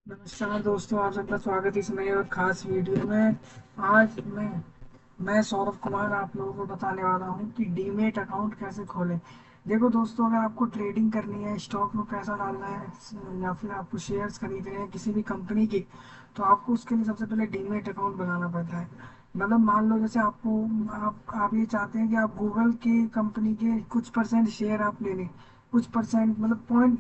नमस्कार दोस्तों, आप सबका स्वागत है इस नए और खास वीडियो में। आज मैं सौरभ कुमार आप लोगों को बताने वाला हूं कि डीमेट अकाउंट कैसे खोलें। देखो दोस्तों, अगर आपको ट्रेडिंग करनी है, स्टॉक में पैसा डालना है या फिर आपको शेयर्स खरीदने हैं किसी भी कंपनी की, तो आपको उसके लिए सबसे पहले डीमेट अकाउंट बनाना पड़ता है। मतलब मान लो जैसे आप ये चाहते हैं कि आप गूगल की कंपनी के कुछ परसेंट शेयर आप ले लें। कुछ परसेंट मतलब पॉइंट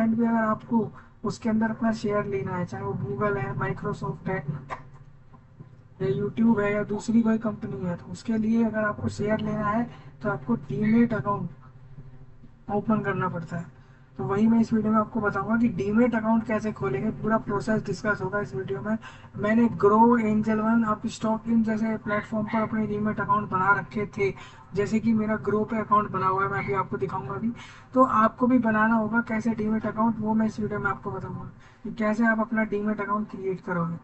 भी अगर आपको उसके अंदर अपना शेयर लेना है, चाहे वो गूगल है, माइक्रोसॉफ्ट है या यूट्यूब है या दूसरी कोई कंपनी है, तो उसके लिए अगर आपको शेयर लेना है तो आपको डीमेट अकाउंट ओपन करना पड़ता है। तो वही मैं इस वीडियो में आपको बताऊंगा कि डीमेट अकाउंट कैसे खोलेंगे, पूरा प्रोसेस डिस्कस होगा इस वीडियो में। मैंने ग्रो, एंजल वन, आप स्टॉक इन जैसे प्लेटफॉर्म पर अपने डीमेट अकाउंट बना रखे थे। जैसे कि मेरा ग्रो पे अकाउंट बना हुआ है, मैं अभी आपको दिखाऊंगा अभी। तो आपको भी बनाना होगा कैसे डीमेट अकाउंट, वो मैं इस वीडियो में आपको बताऊंगा कि कैसे आप अपना डीमेट अकाउंट क्रिएट करोगे।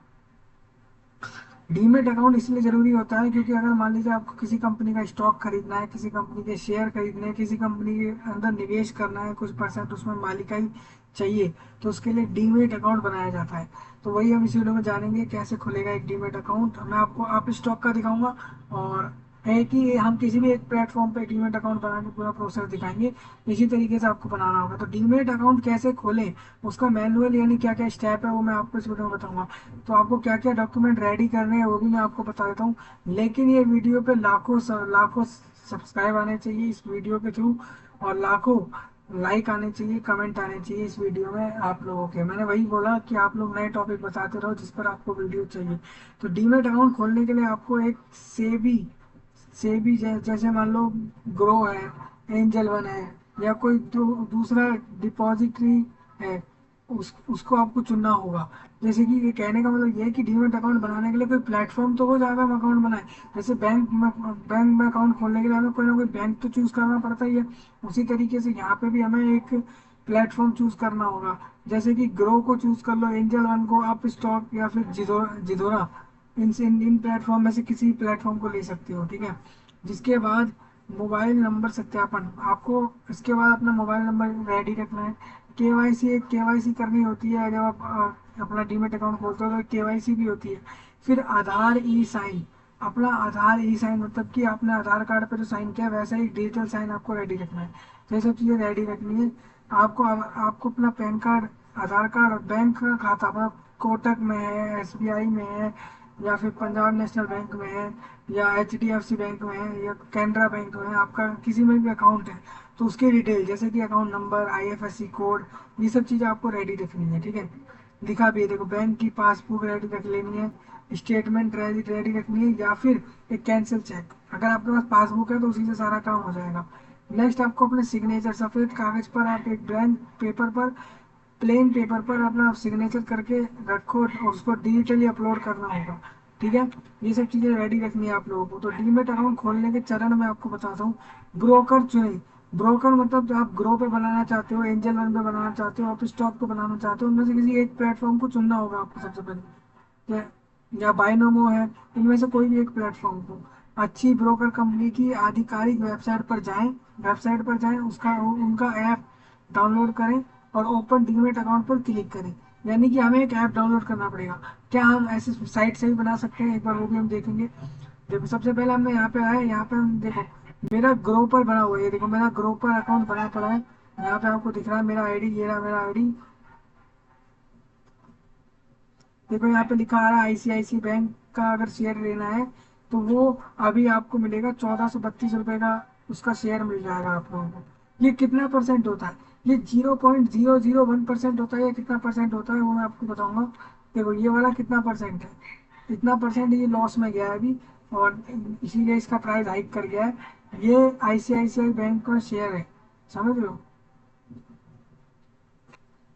डीमेट अकाउंट इसलिए जरूरी होता है क्योंकि अगर मान लीजिए आपको किसी कंपनी का स्टॉक खरीदना है, किसी कंपनी के शेयर खरीदने हैं, किसी कंपनी के अंदर निवेश करना है, कुछ परसेंट उसमें मालिकाई चाहिए, तो उसके लिए डीमेट अकाउंट बनाया जाता है। तो वही हम इस वीडियो में जानेंगे कैसे खुलेगा एक डीमेट अकाउंट। मैं आपको आप स्टॉक का दिखाऊंगा और है कि हम किसी भी एक प्लेटफॉर्म पे डीमेट अकाउंट बना के पूरा प्रोसेस दिखाएंगे। इसी तरीके से आपको बनाना होगा। तो डीमेट अकाउंट कैसे खोलें, उसका मैनुअल यानी क्या क्या स्टेप है वो मैं आपको इस वीडियो में बताऊंगा। तो आपको क्या क्या डॉक्यूमेंट रेडी करने हैं वो भी मैं आपको बता देता हूँ। लेकिन ये वीडियो पे लाखों सब्सक्राइब आने चाहिए इस वीडियो के थ्रू, और लाखों लाइक आने चाहिए, कमेंट आने चाहिए इस वीडियो में आप लोगों के। मैंने वही बोला कि आप लोग नए टॉपिक बताते रहो जिस पर आपको वीडियो चाहिए। तो डीमेट अकाउंट खोलने के लिए आपको एक जैसे मान लो ग्रो है, एंजल वन है, या कोई दूसरा डिपॉजिटरी है, उसको आपको चुनना होगा। जैसे कि ये कहने का मतलब ये है कि डीमेट अकाउंट बनाने के लिए कोई प्लेटफॉर्म तो हो जहाँ पे हम अकाउंट बनाए। जैसे बैंक में अकाउंट खोलने के लिए हमें कोई ना कोई बैंक तो चूज करना पड़ता ही है। उसी तरीके से यहाँ पे भी हमें एक प्लेटफॉर्म चूज करना होगा। जैसे कि ग्रो को चूज कर लो, एंजल वन को, आप स्टॉक या फिर जिदोरा, इन प्लेटफॉर्म में से किसी प्लेटफॉर्म को ले सकते हो, ठीक है। जिसके बाद मोबाइल नंबर सत्यापन, आपको इसके बाद अपना मोबाइल नंबर रेडी रखना है। केवाईसी करनी होती है जब आप अपना डीमेट अकाउंट खोलते हो, तो केवाईसी भी होती है। फिर आधार ई साइन, अपना आधार ई साइन मतलब कि आपने आधार कार्ड पे जो साइन किया वैसा ही डिजिटल साइन आपको रेडी रखना है। तो ये सब चीज़ें रेडी रखनी है। आपको आपको अपना पैन कार्ड, आधार कार्ड और बैंक का खाता, मतलब कोटक में है, एसबीआई में है, या फिर पंजाब नेशनल बैंक में है, या एचडीएफसी बैंक में है, या कैनरा बैंक में है, आपका किसी में भी अकाउंट है, तो उसकी डिटेल जैसे कि अकाउंट नंबर, आईएफएससी कोड, ये सब चीज़ें आपको रेडी रखनी है, ठीक है। दिखा भी है, देखो, बैंक की पासबुक रेडी रख लेनी है, स्टेटमेंट रेडी रेडी रखनी है, या फिर एक कैंसिल चेक। अगर आपके पास पासबुक है तो उसी से सारा काम हो जाएगा। नेक्स्ट आपको अपने सिग्नेचर, सफ़ेद कागज पर आप एक ब्लैंक पेपर पर, प्लेन पेपर पर अपना सिग्नेचर करके रखो और उसको डिजिटली अपलोड करना होगा, ठीक है। ये सब चीज़ें रेडी रखनी है आप लोगों को। तो डीमेट अकाउंट खोलने के चरण मैं आपको बताता हूँ। ब्रोकर चुने। ब्रोकर मतलब जो आप ग्रो पे बनाना चाहते हो, एंजल वन पे बनाना चाहते हो, आप स्टॉक पे बनाना चाहते हो, उनमें से किसी एक प्लेटफॉर्म को चुनना होगा आपको सबसे पहले, या बायनोमो है, इनमें से कोई भी एक प्लेटफॉर्म को। अच्छी ब्रोकर कंपनी की आधिकारिक वेबसाइट पर जाएं, उसका उनका ऐप डाउनलोड करें और ओपन डीमेट अकाउंट पर क्लिक करें। यानी कि हमें एक ऐप डाउनलोड करना पड़ेगा। क्या हम ऐसे साइट से भी बना सकते हैं, एक बार वो भी हम देखेंगे। देखो, सबसे पहले हमने यहाँ पे आए, यहाँ पे हम देखो मेरा ग्रो पर बना हुआ है, ये देखो मेरा ग्रो पर अकाउंट बना पड़ा है। यहाँ पे आपको दिख रहा है मेरा आईडी, ये रहा मेरा आईडी। देखो यहाँ पे लिखा आ रहा है आईसीआईसी बैंक का अगर शेयर लेना है तो वो अभी आपको मिलेगा 1432 रुपये का, उसका शेयर मिल जाएगा आप लोगों को। ये कितना परसेंट होता है, ये 0.001% होता है, या कितना परसेंट होता है वो मैं आपको बताऊंगा। देखो ये वाला कितना परसेंट है, इतना परसेंट ये लॉस में गया है अभी, और इसीलिए इसका प्राइस हाइक कर गया है। ये आईसीआईसीआई बैंक का शेयर है, समझ रहे हो।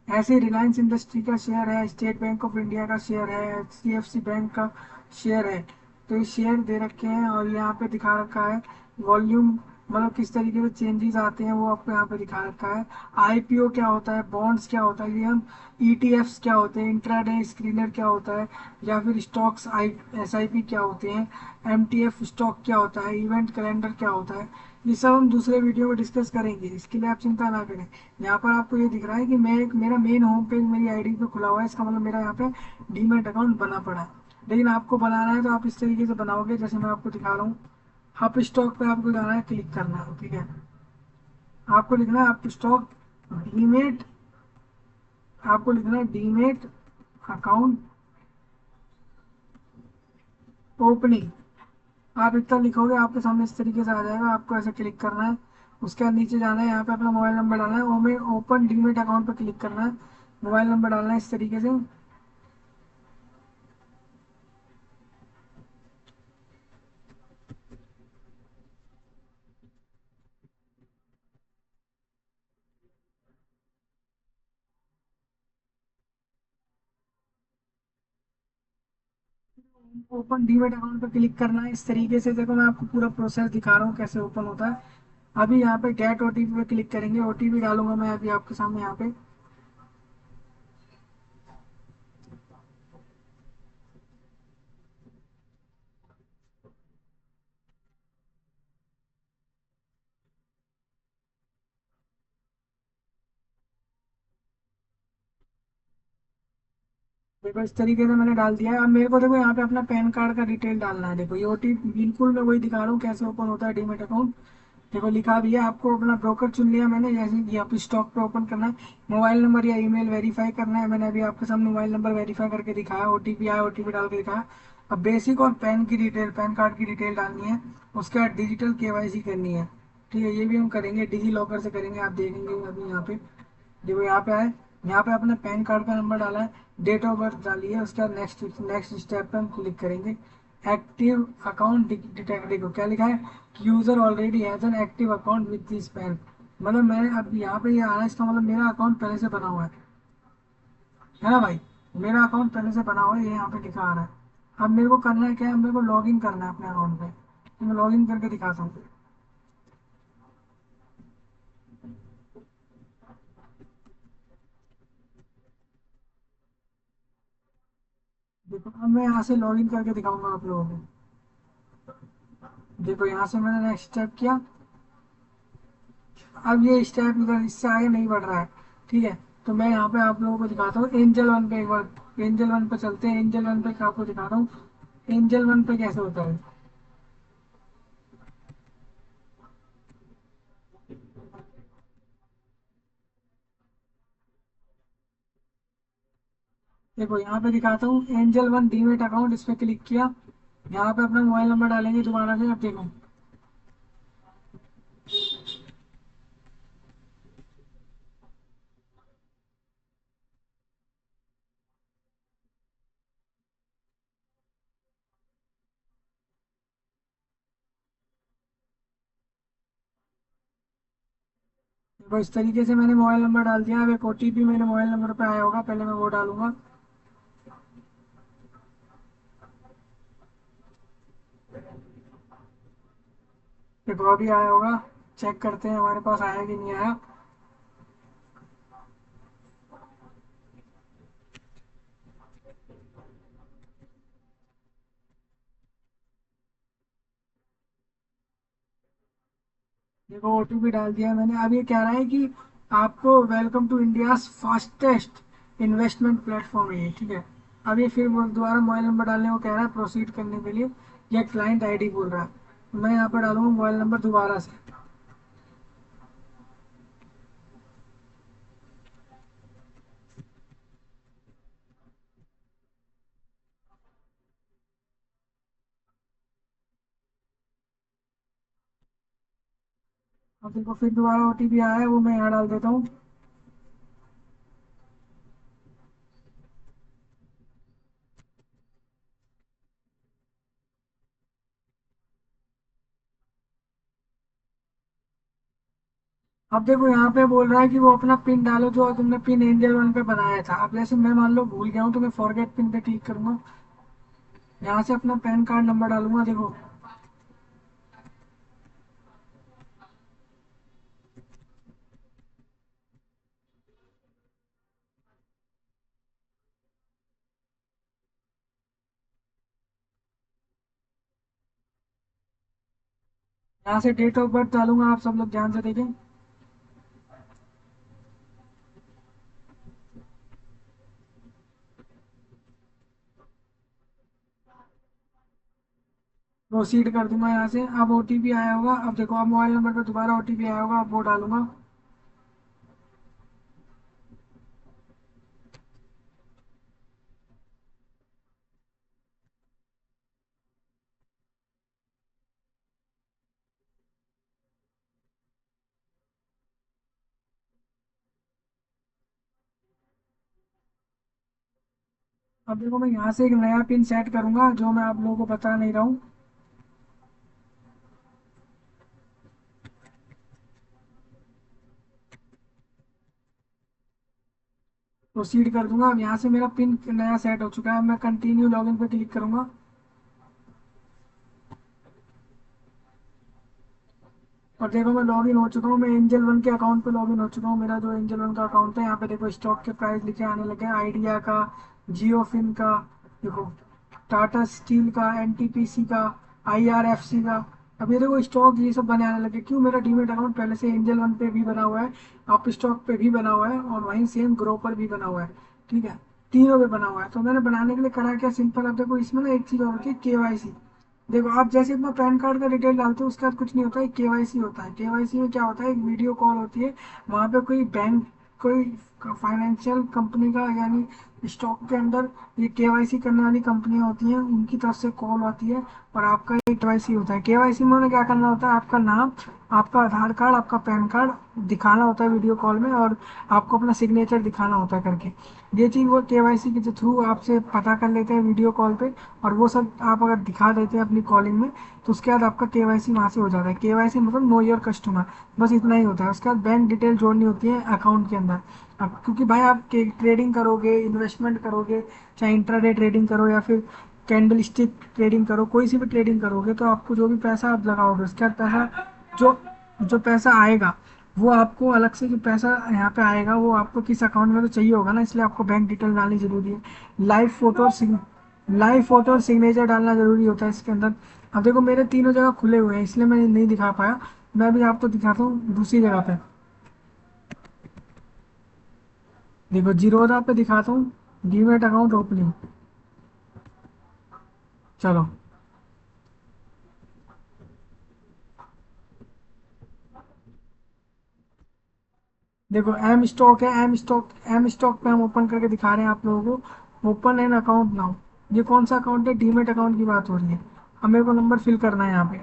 ऐसे रिलायंस इंडस्ट्री का शेयर है, स्टेट बैंक ऑफ इंडिया का शेयर है, एचडीएफसी बैंक का शेयर है। तो ये शेयर दे रखे हैं और यहाँ पे दिखा रखा है वॉल्यूम, मतलब किस तरीके से चेंजेस आते हैं वो आपको यहाँ पे दिखा रखा है। आईपीओ क्या होता है, बॉन्ड्स क्या होता है, ये हम ईटीएफ्स क्या होते हैं, इंट्राडे स्क्रीनर क्या होता है, या फिर स्टॉक्स आई एसआईपी क्या होते हैं, एमटीएफ स्टॉक क्या होता है, इवेंट कैलेंडर क्या होता है, ये सब हम दूसरे वीडियो में डिस्कस करेंगे, इसके लिए आप चिंता ना करें। यहाँ पर आपको ये दिख रहा है कि मैं एक मेरा मेन होम पेज मेरी आईडी पे खुला हुआ है, इसका मतलब मेरा यहाँ पे डीमैट अकाउंट बना पड़ा है। लेकिन आपको बनाना है तो आप इस तरीके से बनाओगे जैसे मैं आपको दिखा रहा हूँ। आप स्टॉक पे आपको जाना है, क्लिक करना है, ठीक है। आपको लिखना है आप स्टॉक डीमेट, आपको लिखना है डीमेट अकाउंट ओपनिंग। आप इतना लिखोगे आपके सामने इस तरीके से आ जाएगा, आपको ऐसे क्लिक करना है। उसके बाद नीचे जाना है, यहाँ पे अपना मोबाइल नंबर डालना है, ओमे ओपन डीमेट अकाउंट पर क्लिक करना है, मोबाइल नंबर डालना है इस तरीके से। ओपन डीमेट अकाउंट पर क्लिक करना है इस तरीके से। देखो मैं आपको पूरा प्रोसेस दिखा रहा हूँ कैसे ओपन होता है। अभी यहाँ पे गेट ओटीपी पे क्लिक करेंगे, ओटीपी डालूंगा मैं अभी आपके सामने यहाँ पे। देखो इस तरीके से मैंने डाल दिया है। अब मेरे को देखो यहाँ पे अपना पैन कार्ड का डिटेल डालना है। देखो ये ओटीपी बिल्कुल मैं वही दिखा रहा हूँ कैसे ओपन होता है डीमेट अकाउंट। देखो लिखा भी है, आपको अपना ब्रोकर चुन लिया मैंने, जैसे कि आप स्टॉक पे ओपन करना है। मोबाइल नंबर या ईमेल वेरीफाई करना है, मैंने अभी आपके सामने मोबाइल नंबर वेरीफाई करके दिखाया, ओटीपी आया ओटीपी डाल के दिखाया। अब बेसिक और पैन की डिटेल, पैन कार्ड की डिटेल डालनी है। उसके बाद डिजिटल केवाईसी करनी है, ठीक है। ये भी हम करेंगे, डिजी लॉकर से करेंगे, आप देखेंगे अभी यहाँ पे। देखो यहाँ पे आए, यहाँ पे अपने पैन कार्ड का नंबर डाला है, डेट ऑफ बर्थ डाली है। उसके बाद नेक्स्ट नेक्स्ट स्टेप पे हम क्लिक करेंगे। Active account detect. देखो क्या लिखा है, user already has an active account with this pan. मतलब मैं अब यहाँ पे ये आ रहा है, इसका मतलब मेरा अकाउंट पहले से बना हुआ है ना भाई। मेरा अकाउंट पहले से बना हुआ है, ये यहाँ पे लिखा आ रहा है। अब मेरे को करना है क्या है, मेरे को लॉग इन करना है अपने अकाउंट पे। तो मैं लॉग इन करके दिखाता हूँ। देखो अब मैं यहाँ से लॉग इन करके दिखाऊंगा आप लोगों को। देखो यहाँ से मैंने नेक्स्ट स्टेप किया। अब ये स्टेप इधर इससे आगे नहीं बढ़ रहा है, ठीक है। तो मैं यहाँ पे आप लोगों को दिखाता हूँ एंजल वन पे। एक बार एंजल वन पे चलते हैं, एंजल वन पे आपको दिखाता हूँ एंजल वन पे कैसे होता है। देखो यहाँ पे दिखाता हूँ एंजल वन डीमेट अकाउंट, इस पे क्लिक किया। यहाँ पे अपना मोबाइल नंबर डालेंगे दोबारा से। अब देखो देखो इस तरीके से मैंने मोबाइल नंबर डाल दिया। अब एक ओटीपी मेरे मोबाइल नंबर पे आया होगा, पहले मैं वो डालूंगा। देखो अभी आया होगा, चेक करते हैं हमारे पास आया कि नहीं आया। देखो ओटीपी डाल दिया मैंने। अब ये कह रहा है कि आपको welcome to India fastest investment platform है ये, ठीक है। अब ये फिर वो दोबारा मोबाइल नंबर डालने को कह रहा है प्रोसीड करने के लिए। ये क्लाइंट आईडी बोल रहा है, मैं यहाँ पर डालूंगा मोबाइल नंबर दोबारा से। अब देखो फिर दोबारा ओटीपी आया है, वो मैं यहाँ डाल देता हूँ। अब देखो यहाँ पे बोल रहा है कि वो अपना पिन डालो जो तुमने पिन एंजल वन पे बनाया था। अब जैसे मैं मान लो भूल गया हूँ तो मैं फॉरगेट पिन पे क्लिक करूंगा। यहाँ से अपना पैन कार्ड नंबर डालूंगा। देखो यहाँ से डेट ऑफ बर्थ डालूंगा, आप सब लोग ध्यान से देखें। प्रोसीड कर दूंगा यहाँ से। अब ओटीपी आया होगा, अब देखो अब मोबाइल नंबर पे दोबारा ओटीपी आया होगा, अब वो डालूंगा। अब देखो मैं यहाँ से एक नया पिन सेट करूंगा जो मैं आप लोगों को बता नहीं रहा हूँ। प्रोसीड कर दूंगा। अब यहाँ से मेरा पिन नया सेट हो चुका है, मैं कंटिन्यू लॉगिन पे क्लिक करूंगा। और देखो मैं लॉगिन हो चुका हूँ, मैं एंजल वन के अकाउंट पे लॉगिन हो चुका हूँ। मेरा जो एंजल वन का अकाउंट है, यहाँ पे देखो स्टॉक के प्राइस लिखे आने लगे, आइडिया का, जियो फिन का, देखो टाटा स्टील का, एनटीपीसी का, आईआरएफसी का। अब ये देखो स्टॉक ये सब बने आने लगे। क्यों? मेरा डीमेट अकाउंट पहले से एंजल वन पे भी बना हुआ है, अप स्टॉक पे भी बना हुआ है, और वहीं सेम ग्रो पर भी बना हुआ है। ठीक है, तीनों पे बना हुआ है। तो मैंने बनाने के लिए करा क्या, सिंपल। अब देखो इसमें ना एक चीज़ और होती है, केवाईसी। देखो आप जैसे अपना पैन कार्ड का डिटेल डालते हो, उसके बाद कुछ नहीं होता है, केवाईसी होता है। केवाईसी में क्या होता है, एक वीडियो कॉल होती है। वहाँ पे कोई बैंक, कोई फाइनेंशियल कंपनी का, यानी स्टॉक के अंदर ये केवाईसी करने वाली कंपनियां होती हैं, उनकी तरफ से कॉल आती है। और आपका एक केवाईसी होता है। केवाईसी में उन्हें क्या करना होता है, आपका नाम, आपका आधार कार्ड, आपका पैन कार्ड दिखाना होता है वीडियो कॉल में, और आपको अपना सिग्नेचर दिखाना होता है करके। ये चीज़ वो केवाईसी के थ्रू आपसे पता कर लेते हैं वीडियो कॉल पे। और वो सब आप अगर दिखा देते हैं अपनी कॉलिंग में, तो उसके बाद आपका केवाईसी वहाँ से हो जाता है। केवाईसी मतलब नो योर कस्टमर, बस इतना ही होता है। उसके बाद बैंक डिटेल जोड़नी होती है अकाउंट के अंदर। अब क्योंकि भाई आप ट्रेडिंग करोगे, इन्वेस्टमेंट करोगे, चाहे इंट्राडे ट्रेडिंग करो या फिर कैंडल स्टिक ट्रेडिंग करो, कोई सी भी ट्रेडिंग करोगे, तो आपको जो भी पैसा आप लगाओगे, उसके बाद पैसा जो जो पैसा आएगा, वो आपको अलग से, जो पैसा यहाँ पे आएगा वो आपको किस अकाउंट में तो चाहिए होगा ना, इसलिए आपको बैंक डिटेल डालनी जरूरी है। लाइव फोटो और लाइव फोटो और सिग्नेचर डालना जरूरी होता है इसके अंदर। अब देखो मेरे तीनों जगह खुले हुए हैं, इसलिए मैं नहीं दिखा पाया। मैं भी आपको दिखाता हूँ दूसरी जगह पे। देखो जीरोधा पे दिखाता हूँ, डीमेट अकाउंट ओपनिंग। चलो, देखो एम स्टॉक है, एम स्टॉक पे हम ओपन करके दिखा रहे हैं आप लोगों को, ओपन एन अकाउंट नाउ। ये कौन सा अकाउंट है, डीमेट अकाउंट की बात हो रही है। अब मेरे को नंबर फिल करना है यहाँ पे।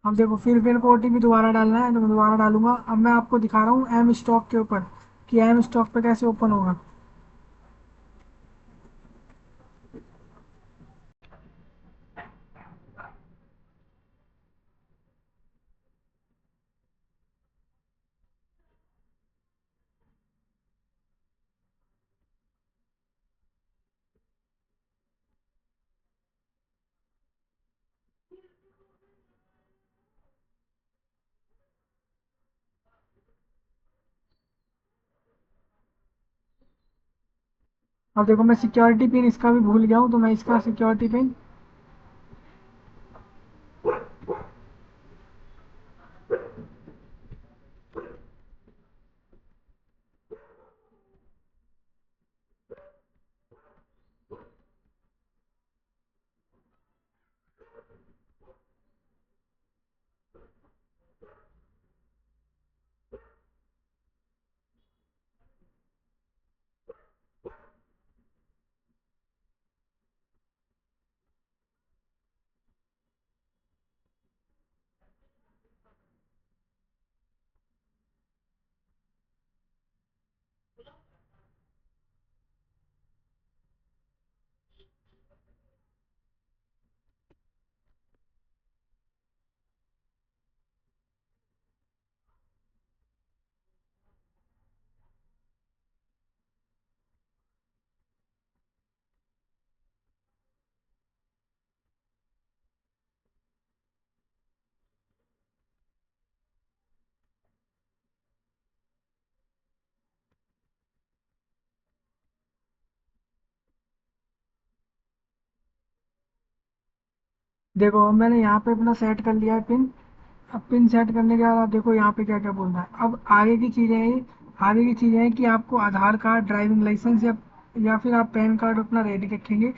अब देखो फिर मेरे को ओटीपी दोबारा डालना है, तो मैं दोबारा डालूंगा। अब मैं आपको दिखा रहा हूँ एम स्टॉक के ऊपर कि एम स्टॉक पे कैसे ओपन होगा। अब देखो मैं सिक्योरिटी पिन इसका भी भूल गया हूँ, तो मैं इसका सिक्योरिटी पिन, देखो अब मैंने यहाँ पे अपना सेट कर लिया है पिन। अब पिन सेट करने के बाद आप देखो यहाँ पे क्या क्या बोल रहा है। अब आगे की चीज़ें हैं, आगे की चीज़ें हैं कि आपको आधार कार्ड, ड्राइविंग लाइसेंस या फिर आप पैन कार्ड अपना रेडी रखेंगे,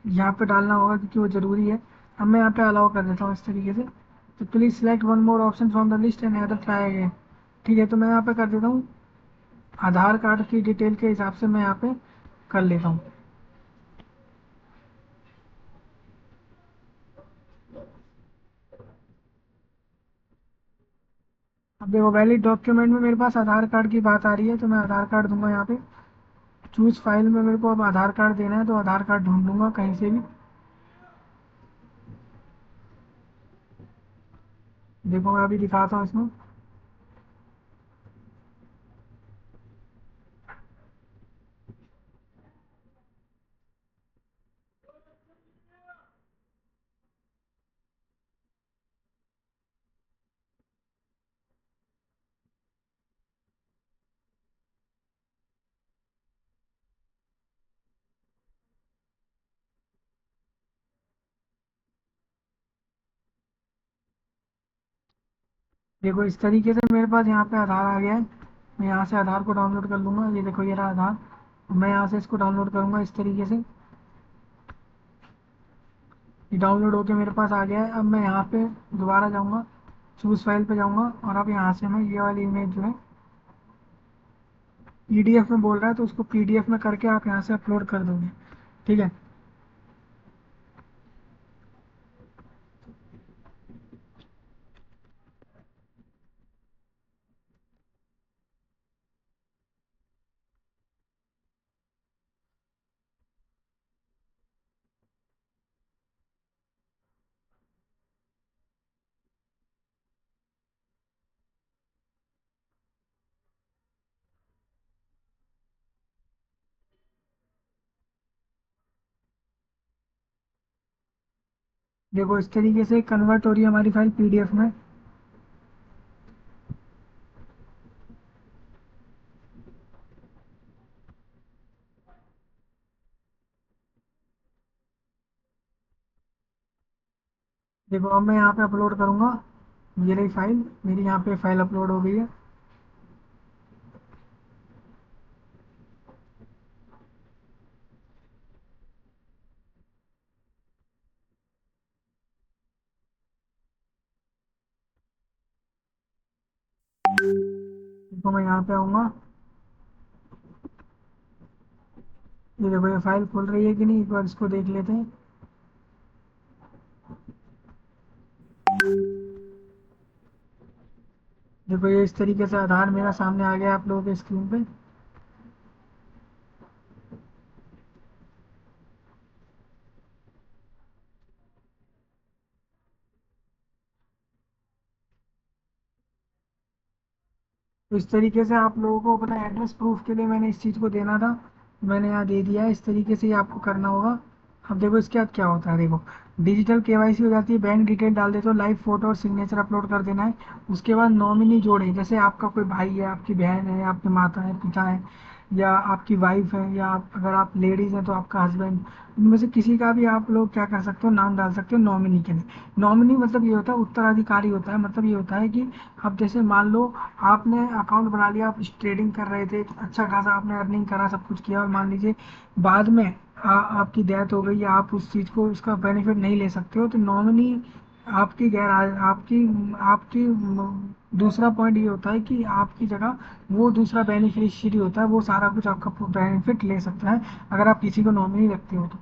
यहाँ पे डालना होगा क्योंकि वो ज़रूरी है। अब मैं यहाँ पे अलाउ कर देता हूँ इस तरीके से। तो please select one more option from the list and other try again. ठीक है, तो मैं यहाँ पे कर देता हूँ आधार कार्ड की डिटेल के हिसाब से मैं यहाँ पे कर लेता हूँ। अब देखो वैलिड डॉक्यूमेंट में मेरे पास आधार कार्ड की बात आ रही है, तो मैं आधार कार्ड दूंगा यहाँ पे। चूज फाइल में मेरे को अब आधार कार्ड देना है, तो आधार कार्ड ढूंढ लूंगा कहीं से भी। देखो मैं अभी दिखाता हूँ इसमें। देखो इस तरीके से मेरे पास यहाँ पे आधार आ गया है। मैं यहाँ से आधार को डाउनलोड कर लूंगा। ये देखो ये रहा आधार। मैं यहाँ से इसको डाउनलोड करूंगा इस तरीके से। ये डाउनलोड होके मेरे पास आ गया है। अब मैं यहाँ पे दोबारा जाऊँगा, चूज फाइल पे जाऊँगा, और अब यहाँ से मैं ये वाली इमेज जो है पीडीएफ में बोल रहा है, तो उसको पीडीएफ में करके आप यहाँ से अपलोड कर दोगे। ठीक है। देखो इस तरीके से कन्वर्ट हो रही है हमारी फाइल पीडीएफ में। देखो अब मैं यहाँ पे अपलोड करूँगा। ये रही फाइल मेरी, यहाँ पे फाइल अपलोड हो गई है। देखो मैं यहाँ पे आऊँगा। ये देखो ये फाइल खुल रही है कि नहीं, एक बार इसको देख लेते हैं। देखो ये इस तरीके से आधार मेरा सामने आ गया आप लोगों के स्क्रीन पे। तो इस तरीके से आप लोगों को अपना एड्रेस प्रूफ के लिए मैंने इस चीज़ को देना था, मैंने यहाँ दे दिया है। इस तरीके से ही आपको करना होगा। अब देखो इसके बाद क्या होता है। देखो डिजिटल केवाईसी हो जाती है, बैंक डिटेल डाल देते हो, लाइव फोटो और सिग्नेचर अपलोड कर देना है। उसके बाद नॉमिनी जोड़े, जैसे आपका कोई भाई है, आपकी बहन है, आपके माता है, पिता है, या आपकी वाइफ है, या अगर आप लेडीज हैं तो आपका हस्बैंड, इनमें से किसी का भी आप लोग क्या कर सकते हो, नाम डाल सकते हो नॉमिनी के लिए। नॉमिनी मतलब ये होता है उत्तराधिकारी होता है। मतलब ये होता है कि अब जैसे मान लो आपने अकाउंट बना लिया, आप ट्रेडिंग कर रहे थे, अच्छा खासा आपने अर्निंग करा, सब कुछ किया, और मान लीजिए बाद में आपकी डेथ हो गई, या आप उस चीज़ को उसका बेनिफिट नहीं ले सकते हो, तो नॉमिनी आपकी गैर आपकी आपकी दूसरा पॉइंट ये होता है कि आपकी जगह वो दूसरा बेनिफिशियरी होता है, वो सारा कुछ आपका बेनिफिट ले सकता है अगर आप किसी को नॉमिनी रखते हो तो।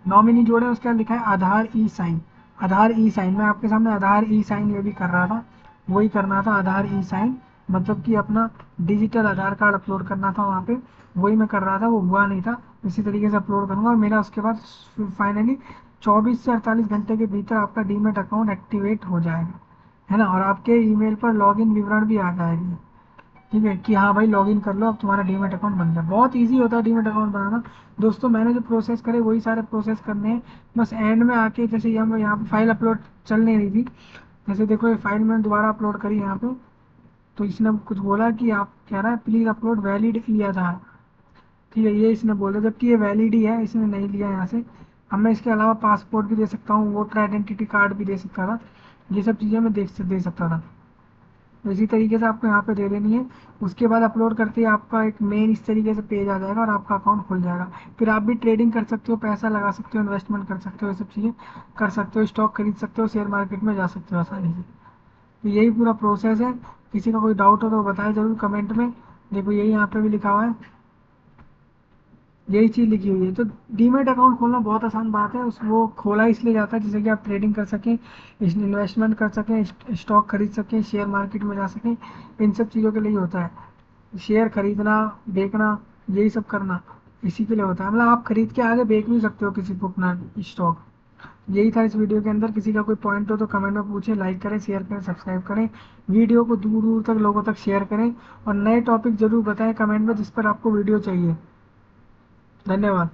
नॉमिनी जोड़े, उसके बाद लिखा है आधार ई साइन। आधार ई साइन मैं आपके सामने आधार ई साइन ये भी कर रहा था, वही करना था आधार ई साइन। मतलब कि अपना डिजिटल आधार कार्ड अपलोड करना था वहाँ पे, वही मैं कर रहा था, वो हुआ नहीं था। इसी तरीके से अपलोड करूँगा और मेरा उसके बाद फाइनली 24 से 48 घंटे के भीतर आपका डीमेट अकाउंट एक्टिवेट हो जाएगा, है ना। और आपके ईमेल पर लॉगिन विवरण भी आ जाएगी। ठीक है कि हाँ भाई लॉगिन कर लो, अब तुम्हारा डीमेट अकाउंट बन गया। बहुत इजी होता है डीमेट अकाउंट बनाना। दोस्तों मैंने जो प्रोसेस करे वही सारे प्रोसेस करने हैं। बस एंड में आके जैसे यहाँ पे फाइल अपलोड चल नहीं रही थी, जैसे देखो ये फाइल मैंने दोबारा अपलोड करी यहाँ पे, तो इसने कुछ बोला कि आप कह रहा है प्लीज़ अपलोड वैलिड ई आधार। ठीक है, ये इसने बोला, जबकि ये वैलिड ही है, इसने नहीं लिया यहाँ से। अब मैं इसके अलावा पासपोर्ट भी दे सकता हूँ, वोटर आइडेंटिटी कार्ड भी दे सकता था, ये सब चीज़ें मैं दे सकता था। तो इसी तरीके से आपको यहाँ पे दे देनी है। उसके बाद अपलोड करते ही आपका एक मेन इस तरीके से पेज आ जाएगा और आपका अकाउंट खुल जाएगा। फिर आप भी ट्रेडिंग कर सकते हो, पैसा लगा सकते हो, इन्वेस्टमेंट कर सकते हो, ये सब चीज़ें कर सकते हो, स्टॉक खरीद सकते हो, शेयर मार्केट में जा सकते हो आसानी से। तो यही पूरा प्रोसेस है। किसी का कोई डाउट हो तो बताएं जरूर कमेंट में। देखो यही यहाँ पे भी लिखा हुआ है, यही चीज़ लिखी हुई है। तो डीमेट अकाउंट खोलना बहुत आसान बात है, उस वो खोला इसलिए जाता है जिससे कि आप ट्रेडिंग कर सकें, इन्वेस्टमेंट कर सकें, स्टॉक खरीद सकें, शेयर मार्केट में जा सकें। इन सब चीज़ों के लिए होता है, शेयर खरीदना, बेचना, यही सब करना इसी के लिए होता है। मतलब आप खरीद के आगे बेच भी सकते हो किसी को अपना स्टॉक। यही था इस वीडियो के अंदर। किसी का कोई पॉइंट हो तो कमेंट में पूछें, लाइक करें, शेयर करें, सब्सक्राइब करें, वीडियो को दूर दूर तक लोगों तक शेयर करें और नए टॉपिक जरूर बताएं कमेंट में जिस पर आपको वीडियो चाहिए। धन्यवाद।